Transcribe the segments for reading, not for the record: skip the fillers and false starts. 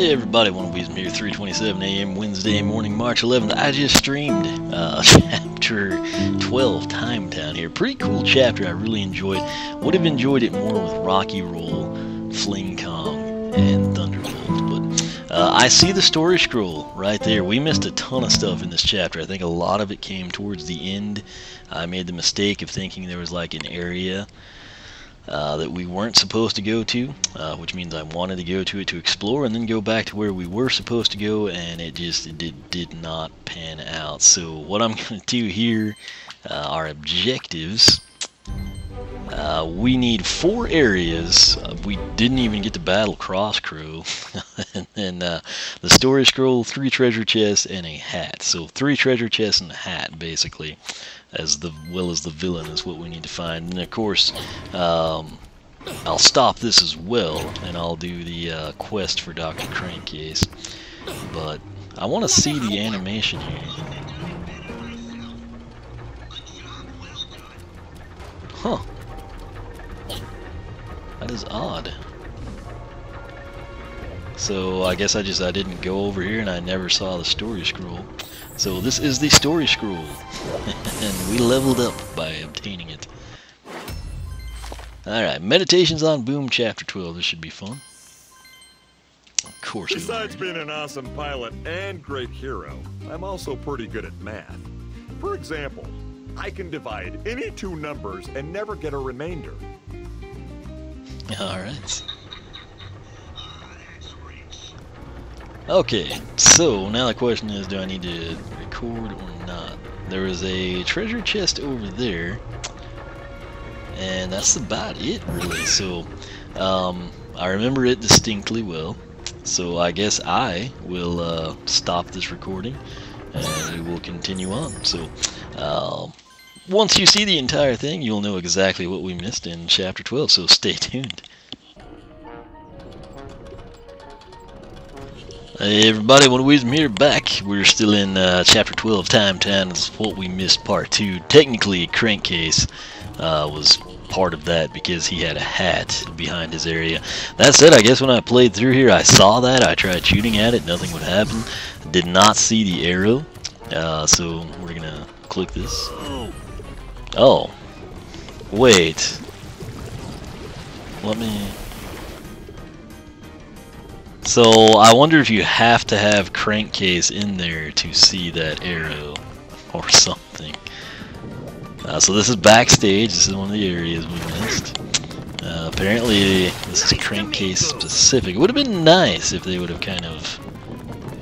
Hey everybody, One of Weezem here, 3:27 a.m. Wednesday morning, March 11th. I just streamed chapter 12, Time Town here. Pretty cool chapter, I really enjoyed. Would have enjoyed it more with Rocky Roll, Fling Kong, and Thunderbolt. But I see the story scroll right there. We missed a ton of stuff in this chapter. I think a lot of it came towards the end. I made the mistake of thinking there was like an area that we weren't supposed to go to, which means I wanted to go to it to explore and then go back to where we were supposed to go, and it did not pan out. So what I'm going to do here, our objectives, we need 4 areas. We didn't even get to battle Crosscrow. And then the story scroll, 3 treasure chests, and a hat. So 3 treasure chests and a hat, basically, as well as the villain is what we need to find. And of course, I'll stop this as well, and I'll do the quest for Dr. Crankcase. But I want to see the animation here. Huh. That is odd. So I guess I didn't go over here and I never saw the story scroll. So this is the story scroll, and we leveled up by obtaining it. Alright, Meditations on Boom Chapter 12. This should be fun. Of course. Besides being an awesome pilot and great hero, I'm also pretty good at math. For example, I can divide any 2 numbers and never get a remainder. Alright. Okay, so now the question is, do I need to record or not? There is a treasure chest over there, and that's about it, really. So, I remember it distinctly well, so I guess I will stop this recording, and we will continue on. So, once you see the entire thing, you'll know exactly what we missed in Chapter 12, so stay tuned. Hey everybody, One of Weezem here, back. We're still in Chapter 12, Time Town. Is what we missed, Part 2. Technically, Crankcase was part of that because he had a hat behind his area. That said, I guess when I played through here, I saw that. I tried shooting at it, nothing would happen. Did not see the arrow, so we're gonna click this. Oh, wait. Let me... So, I wonder if you have to have Crankcase in there to see that arrow or something. So this is backstage. This is one of the areas we missed. Apparently, this is Crankcase specific. It would have been nice if they would have kind of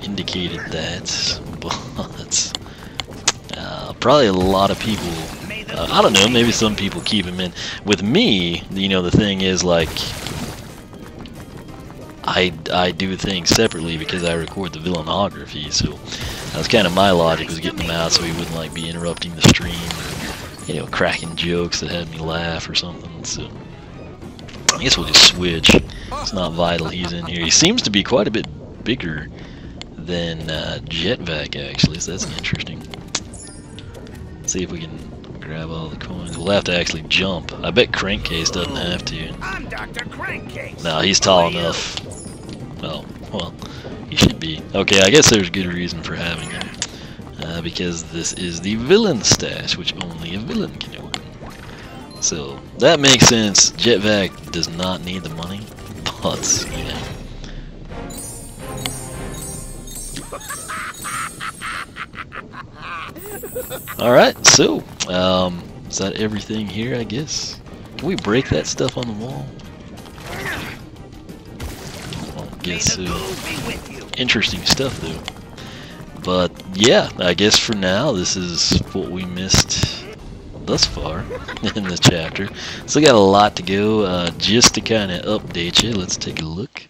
indicated that, but probably a lot of people, I don't know, maybe some people keep him in. With me, you know, the thing is, like, I do things separately because I record the villainography, so that's kind of my logic, was getting them out so he wouldn't like be interrupting the stream, or, you know, cracking jokes that had me laugh or something. So I guess we'll just switch. It's not vital he's in here. He seems to be quite a bit bigger than Jetvac actually, so that's interesting. Let's see if we can grab all the coins. We'll have to actually jump. I bet Crankcase doesn't have to. I'm Dr. Crankcase. No, he's tall enough. Oh, well, he should be. Okay, I guess there's good reason for having him. Because this is the villain stash, which only a villain can open. So, that makes sense. Jetvac does not need the money, but, you know. Alright, so, is that everything here, I guess? Can we break that stuff on the wall? I guess so. Interesting stuff, though. But, yeah, I guess for now, this is what we missed thus far in the chapter. Still got a lot to go, just to kind of update you. Let's take a look.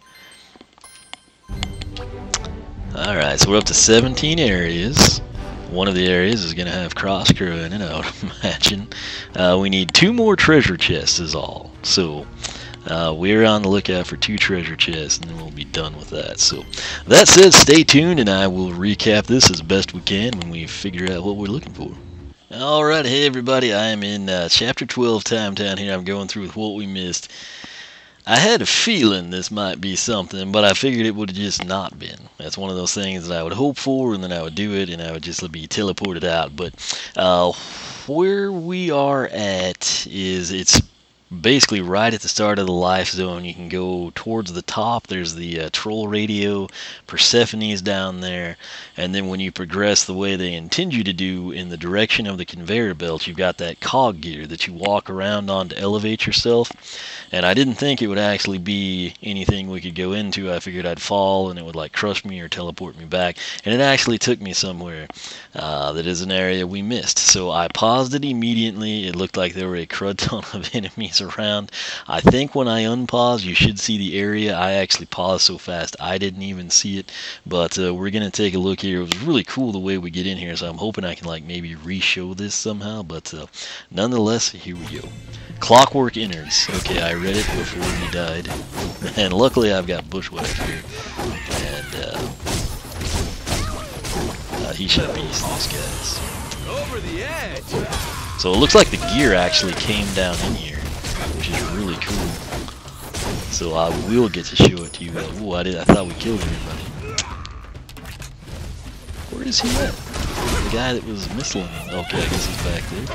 Alright, so we're up to 17 areas. One of the areas is going to have Crosscrow in it, I would imagine. We need 2 more treasure chests is all. So, we're on the lookout for 2 treasure chests, and then we'll be done with that. So, that said, stay tuned, and I will recap this as best we can when we figure out what we're looking for. Alright, hey everybody, I am in Chapter 12, Time Town here. I'm going through with what we missed. I had a feeling this might be something, but I figured it would have just not been. That's one of those things that I would hope for, and then I would do it, and I would just be teleported out. But where we are at is it's basically right at the start of the life zone. You can go towards the top. There's the troll radio. Persephone's down there. And then when you progress the way they intend you to do in the direction of the conveyor belt, you've got that cog gear that you walk around on to elevate yourself. And I didn't think it would actually be anything we could go into. I figured I'd fall and it would like crush me or teleport me back. And it actually took me somewhere that is an area we missed. So I paused it immediately. It looked like there were a crud ton of enemies around. I think when I unpause, you should see the area. I actually paused so fast I didn't even see it. But we're going to take a look here. It was really cool the way we get in here, so I'm hoping I can like maybe re-show this somehow. But nonetheless, here we go. Clockwork innards. Okay, I read it before we died. And luckily I've got bushwhack here. And he should beast these guys. Over the edge. So it looks like the gear actually came down in here, which is really cool. So I will get to show it to you. Oh, I thought we killed everybody. Where is he at? The guy that was missiling. Okay, I guess he's back there.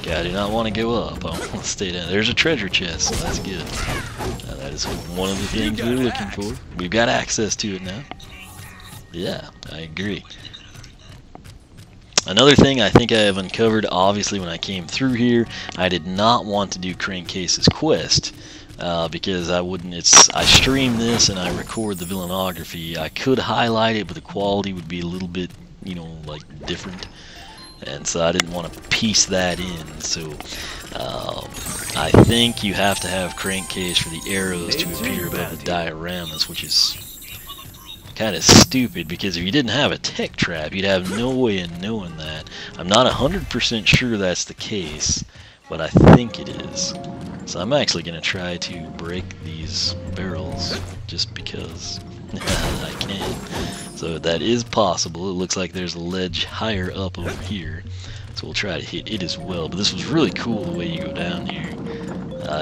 Okay, I do not want to go up. I want to stay down. There's a treasure chest, so that's good. Now, that is one of the things we're looking for. We've got access to it now. Yeah, I agree. Another thing I think I have uncovered, obviously, when I came through here, I did not want to do Crankcase's quest. Because I wouldn't, I stream this and I record the villainography. I could highlight it, but the quality would be a little bit, you know, like different. And so I didn't want to piece that in. So I think you have to have Crankcase for the arrows to appear above the dioramas, which is kind of stupid, because if you didn't have a tech trap, you'd have no way of knowing that. I'm not 100% sure that's the case, but I think it is. So I'm actually going to try to break these barrels just because I can. So that is possible. It looks like there's a ledge higher up over here. So we'll try to hit it as well. But this was really cool the way you go down here.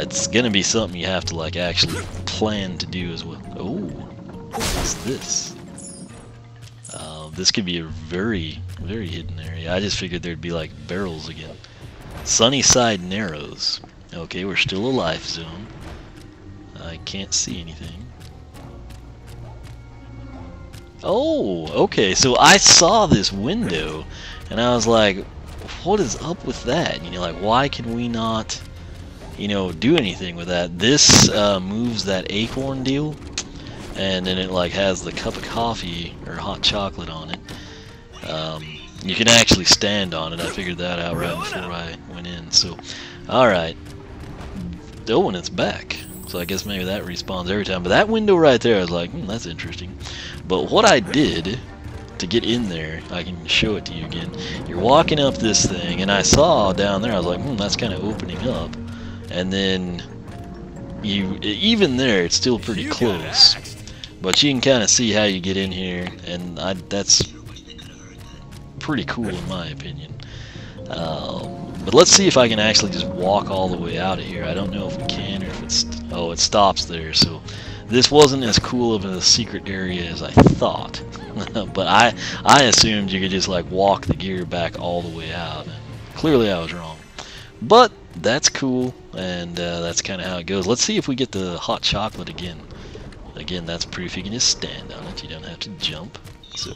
It's going to be something you have to like actually plan to do as well. Oh, what's this? This could be a very, very hidden area. I just figured there'd be like barrels again. Sunnyside Narrows. Okay, we're still a life zone. I can't see anything. Oh, okay, so I saw this window, and I was like, what is up with that? You know, like, why can we not, you know, do anything with that? This moves that acorn deal, and then it, like, has the cup of coffee or hot chocolate on it. You can actually stand on it. I figured that out right before I went in, so, alright. Oh, and it's back. So I guess maybe that respawns every time. But that window right there, I was like, that's interesting. But what I did to get in there, I can show it to you again. You're walking up this thing, and I saw down there, I was like, that's kind of opening up. And then, even there, it's still pretty close. But you can kind of see how you get in here, and that's pretty cool in my opinion. But let's see if I can actually just walk all the way out of here. I don't know if we can, or if it's... Oh, it stops there, so... This wasn't as cool of a secret area as I thought. But I assumed you could just, like, walk the gear back all the way out. And clearly I was wrong. But, that's cool, and that's kind of how it goes. Let's see if we get the hot chocolate again. Again, that's proof you can just stand on it. You don't have to jump. So...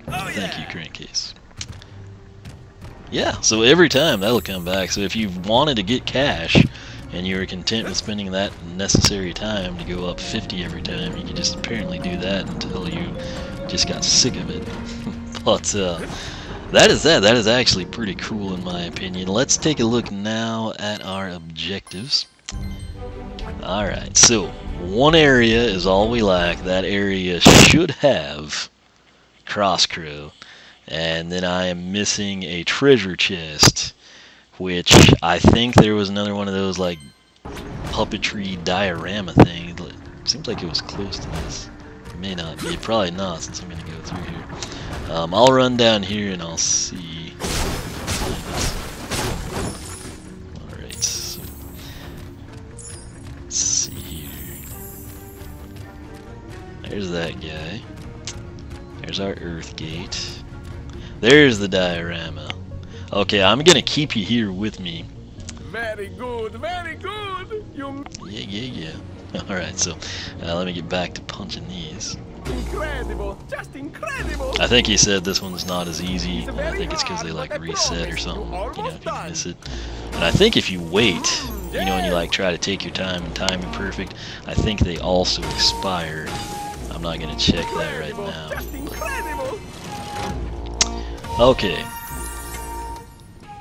Thank you, Crankcase. Yeah, so every time that'll come back. So if you've wanted to get cash and you were content with spending that necessary time to go up 50 every time, you can just apparently do that until you just got sick of it. But that is that. That is actually pretty cool in my opinion. Let's take a look now at our objectives. Alright, so one area is all we lack. That area should have Crosscrow. And then I am missing a treasure chest, which I think there was another one of those like puppetry diorama things. It seems like it was close to this. It may not be. Probably not, since I'm going to go through here. I'll run down here and I'll see if I There's that guy. There's our Earth Gate. There's the diorama. Okay, I'm gonna keep you here with me. Very good, very good. You Yeah. Alright, so let me get back to punching these. incredible, just incredible. I think he said this one's not as easy. I think it's because they like reset or something. You know, if you miss it. And I think if you wait, you know, and you like try to take your time and time it perfect, I think they also expire. I'm not gonna check that right now. Just incredible. Okay.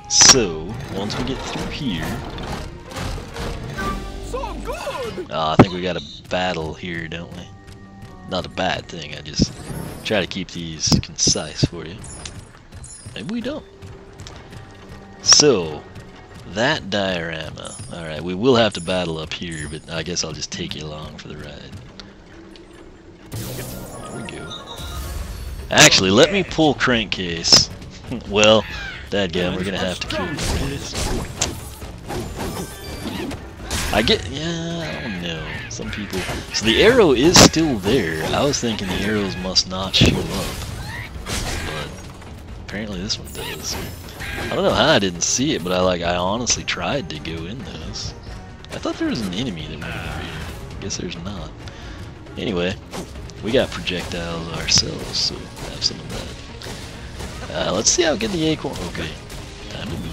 So once we get through here, So good. I think we got a battle here, don't we? Not a bad thing. I just try to keep these concise for you. Maybe we don't. So that diorama. All right, we will have to battle up here, but I guess I'll just take you along for the ride. There we go. Actually, let me pull crankcase. Well, dadgum, we're gonna have to kill this. I don't know. Some people. So the arrow is still there. I was thinking the arrows must not show up, but apparently this one does. I don't know how I didn't see it, but I honestly tried to go in those. I thought there was an enemy that went over here. I guess there's not. Anyway, we got projectiles ourselves, so have some of that. Let's see how good the acorn. Okay, time to move.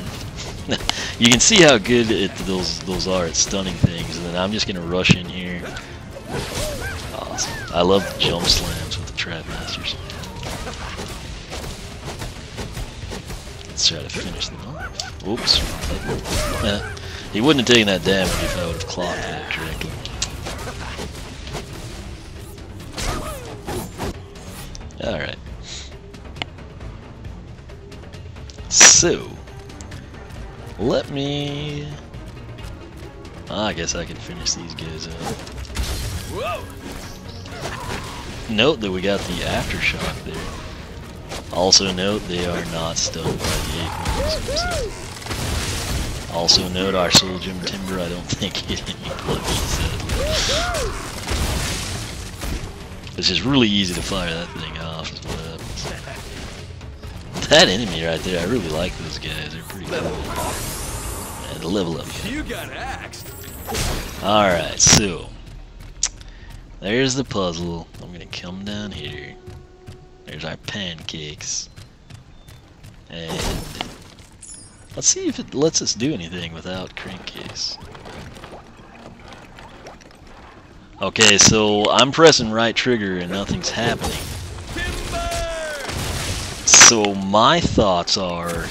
You can see how good those are at stunning things, and then I'm just gonna rush in here. Awesome. I love the jump slams with the Trap Masters. Let's try to finish them off. Oops. He wouldn't have taken that damage if I would have clocked it correctly. Alright. So, let me... I guess I can finish these guys up. Whoa. Note that we got the aftershock there. Also note they are not stunned by the acorns. Also note our Soul Gem Timber I don't think hit any plugins. It's just really easy to fire that thing off is what happens. That enemy right there, I really like those guys. They're pretty cool. And level up. You got axed. Alright, so there's the puzzle. I'm gonna come down here. There's our pancakes. And let's see if it lets us do anything without crankcase. Okay, so I'm pressing right trigger and nothing's happening. So my thoughts are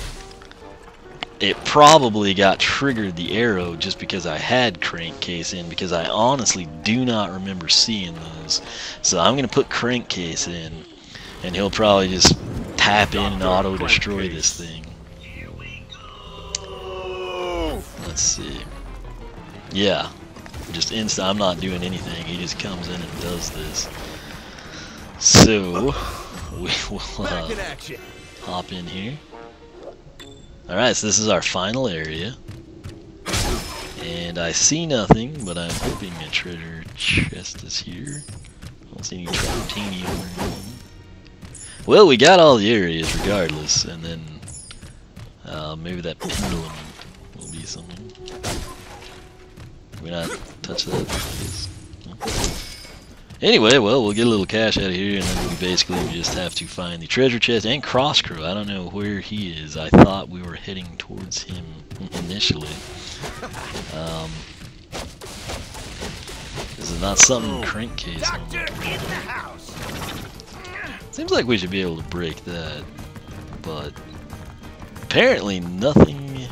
it probably got triggered the arrow just because I had crankcase in, because I honestly do not remember seeing those. So I'm going to put crankcase in and he'll probably just tap in and auto destroy this thing. Let's see. Yeah. Just instant. I'm not doing anything. He just comes in and does this. So we will hop in here. Alright, so this is our final area. And I see nothing, but I'm hoping a treasure chest is here. I don't see any titanium or anything. Well, we got all the areas regardless, and then maybe that pendulum will be something. Can we not touch that? No. Anyway, well, we'll get a little cash out of here, and then we basically just have to find the treasure chest and Crosscrow. I don't know where he is. I thought we were heading towards him initially. This is not something crankcase on. Seems like we should be able to break that, but apparently nothing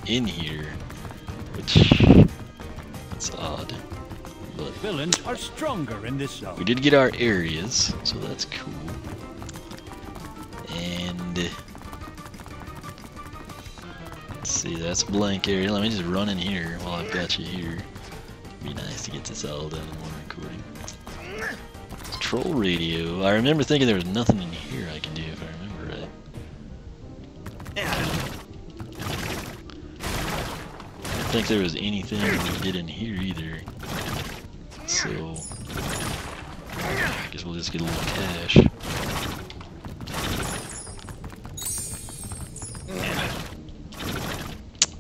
in here, which that's odd. But villains are stronger in this zone. We did get our areas, so that's cool. And let's see, that's a blank area. Let me just run in here while I've got you here. It'd be nice to get this all done in one recording. Troll radio. I remember thinking there was nothing in here I can do if I remember right. I don't think there was anything we did in here either. So we'll just get a little cash.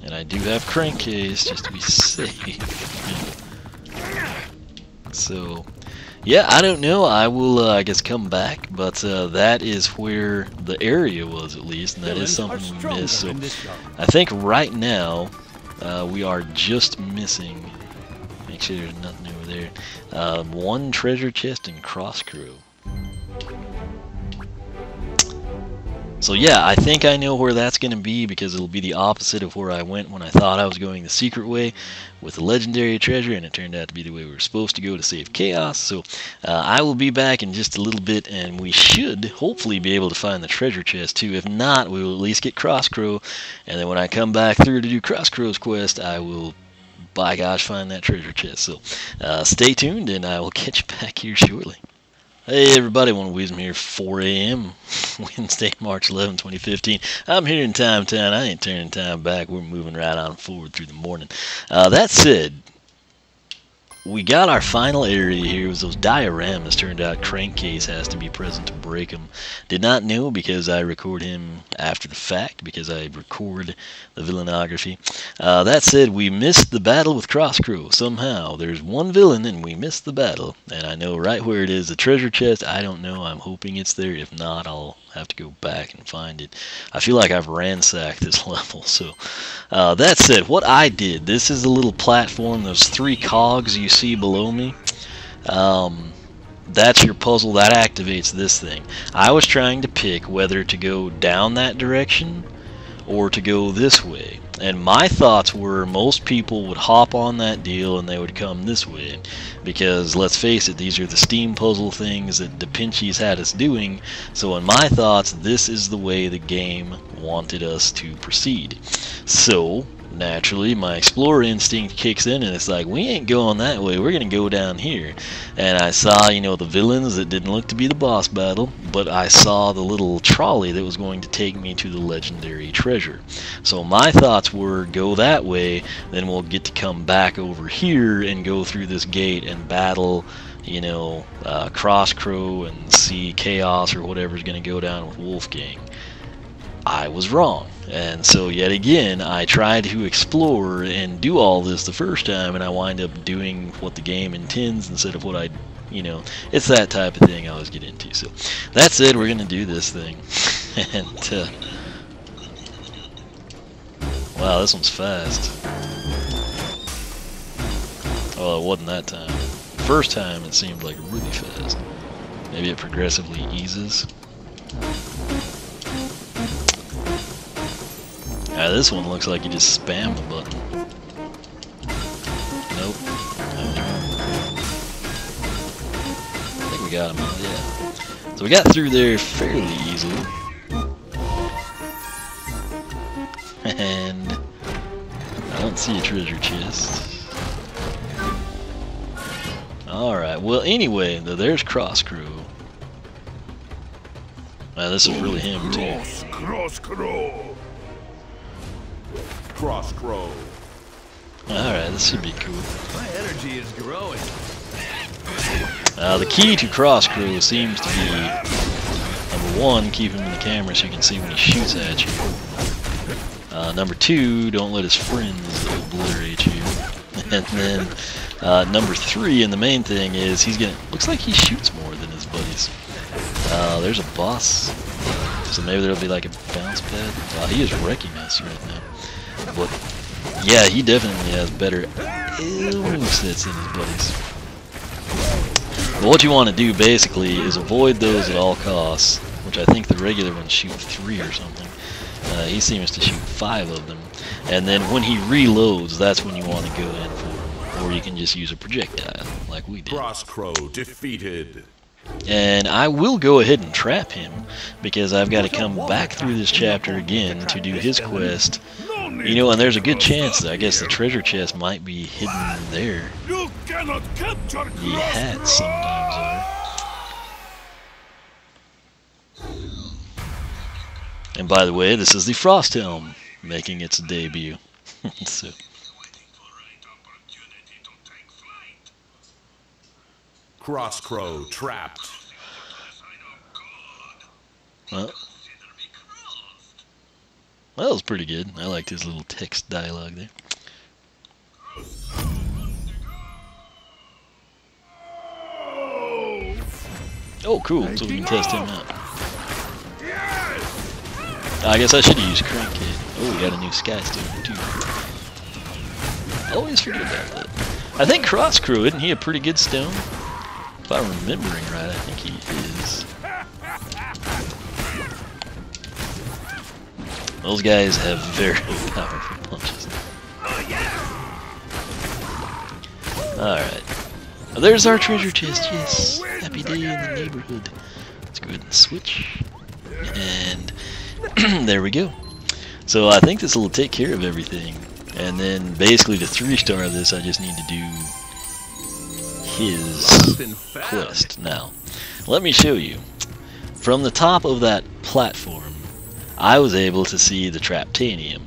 And I do have crankcase just to be safe. So, yeah, I don't know. I will, I guess, come back, but that is where the area was, at least, and that is something we missed. So, I think right now we are just missing. Make sure there's nothing over there. One treasure chest and crosscrow. So yeah, I think I know where that's going to be, because it'll be the opposite of where I went when I thought I was going the secret way with the legendary treasure, and it turned out to be the way we were supposed to go to save Chaos. So I will be back in just a little bit, and we should hopefully be able to find the treasure chest too. If not, we will at least get Crosscrow, and then when I come back through to do Crosscrow's quest, I will, by gosh, find that treasure chest. So stay tuned, and I will catch you back here shortly. Hey everybody, One Wisdom here, 4 a.m. Wednesday, March 11, 2015. I'm here in Time Town. I ain't turning time back. We're moving right on forward through the morning. That said, we got our final area here. It was those dioramas. Turned out Crankcase has to be present to break them. Did not know, because I record him after the fact, because I record the villainography. That said, we missed the battle with Crosscrow. Somehow, there's one villain and we missed the battle. And I know right where it is. The treasure chest, I don't know. I'm hoping it's there. If not, I'll have to go back and find it. I feel like I've ransacked this level. So, that said, what I did, this is a little platform. Those 3 cogs you see below me. That's your puzzle. That activates this thing. I was trying to pick whether to go down that direction or to go this way. And my thoughts were most people would hop on that deal and they would come this way. Because, let's face it, these are the Steam puzzle things that Da Vinci's had us doing. So in my thoughts, this is the way the game wanted us to proceed. So, naturally, my explorer instinct kicks in and it's like, we ain't going that way, we're going to go down here. And I saw, you know, the villains that didn't look to be the boss battle, but I saw the little trolley that was going to take me to the legendary treasure. So my thoughts were, go that way, then we'll get to come back over here and go through this gate and battle, you know, Crosscrow and see Chaos or whatever's going to go down with Wolfgang. I was wrong. And so yet again, I tried to explore and do all this the first time, and I wind up doing what the game intends instead of what I, you know, it's that type of thing I always get into. So that said, we're going to do this thing. And, wow, this one's fast. Well, it wasn't that time. First time it seemed like really fast. Maybe it progressively eases. This one looks like you just spam the button. Nope. I think we got him. Yeah. So we got through there fairly easily. And I don't see a treasure chest. Alright, well anyway, there's Crosscrow. This is really him too. Crosscrow. Alright, this should be cool. My energy is growing. The key to Crosscrow seems to be, number 1, keep him in the camera so you can see when he shoots at you. Number 2, don't let his friends obliterate you. And then number 3, and the main thing is he's gonna, looks like he shoots more than his buddies. There's a boss, so maybe there'll be like a bounce pad. Wow, he is wrecking us right now. But yeah, he definitely has better movesets than his buddies. But what you want to do basically is avoid those at all costs, which I think the regular ones shoot 3 or something. He seems to shoot 5 of them. And then when he reloads, that's when you want to go in for him. Or you can just use a projectile, like we did. Crosscrow defeated. And I will go ahead and trap him, because I've got to come back through this chapter again to do his quest. You know, and there's a good chance that I guess the treasure chest might be hidden there. You cannot capture The hats sometimes are. And by the way, this is the Frost Helm making its debut. So. Crosscrow trapped. Well, that was pretty good. I liked his little text dialogue there. Oh, cool. So we can test him out. I guess I should have used Crankhead. Oh, we got a new Sky Student, too. Always forget about that. I think Crosscrow, isn't he a pretty good stone? If I'm remembering right, I think he is. Those guys have very powerful punches. Alright. Oh, there's our treasure chest, yes. Happy day in the neighborhood. Let's go ahead and switch. And there we go. So I think this will take care of everything. And then basically to 3-star this, I just need to do his quest. Now, let me show you. From the top of that platform, I was able to see the Traptanium.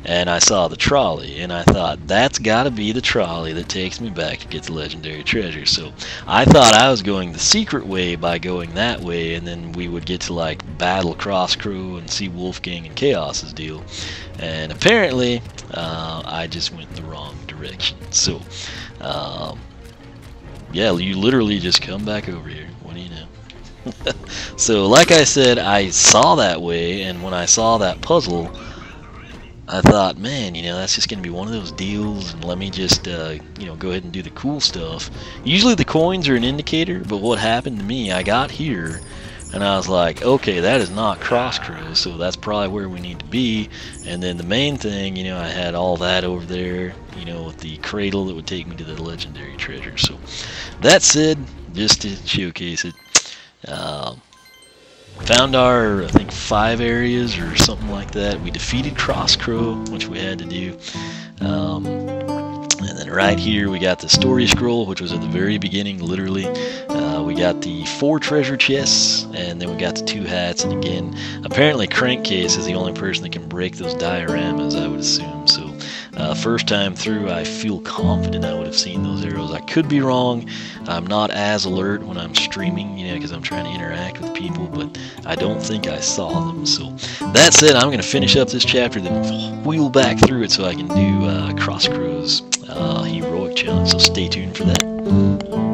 And I saw the trolley, and I thought, that's gotta be the trolley that takes me back to get the legendary treasure. So I thought I was going the secret way by going that way, and then we would get to like battle Crosscrow and see Wolfgang and Chaos's deal. And apparently, I just went the wrong direction. So, yeah, you literally just come back over here. What do you know? So, like I said, I saw that way, and when I saw that puzzle, I thought, man, you know, that's just going to be one of those deals, and let me just, you know, go ahead and do the cool stuff. Usually the coins are an indicator, but what happened to me, I got here, and I was like, okay, that is not Crosscrow, so that's probably where we need to be. And then the main thing, you know, I had all that over there, you know, with the cradle that would take me to the legendary treasure. So, that said, just to showcase it, found our, I think, 5 areas or something like that. We defeated Crosscrow, which we had to do. And then right here we got the story scroll, which was at the very beginning, literally. We got the 4 treasure chests, and then we got the 2 hats. And again, apparently Crankcase is the only person that can break those dioramas, I would assume. So first time through, I feel confident I would have seen those arrows. I could be wrong. I'm not as alert when I'm streaming, you know, because I'm trying to interact with people, but I don't think I saw them. So that said, I'm going to finish up this chapter, then wheel back through it so I can do Crosscrow's heroic challenge. So stay tuned for that.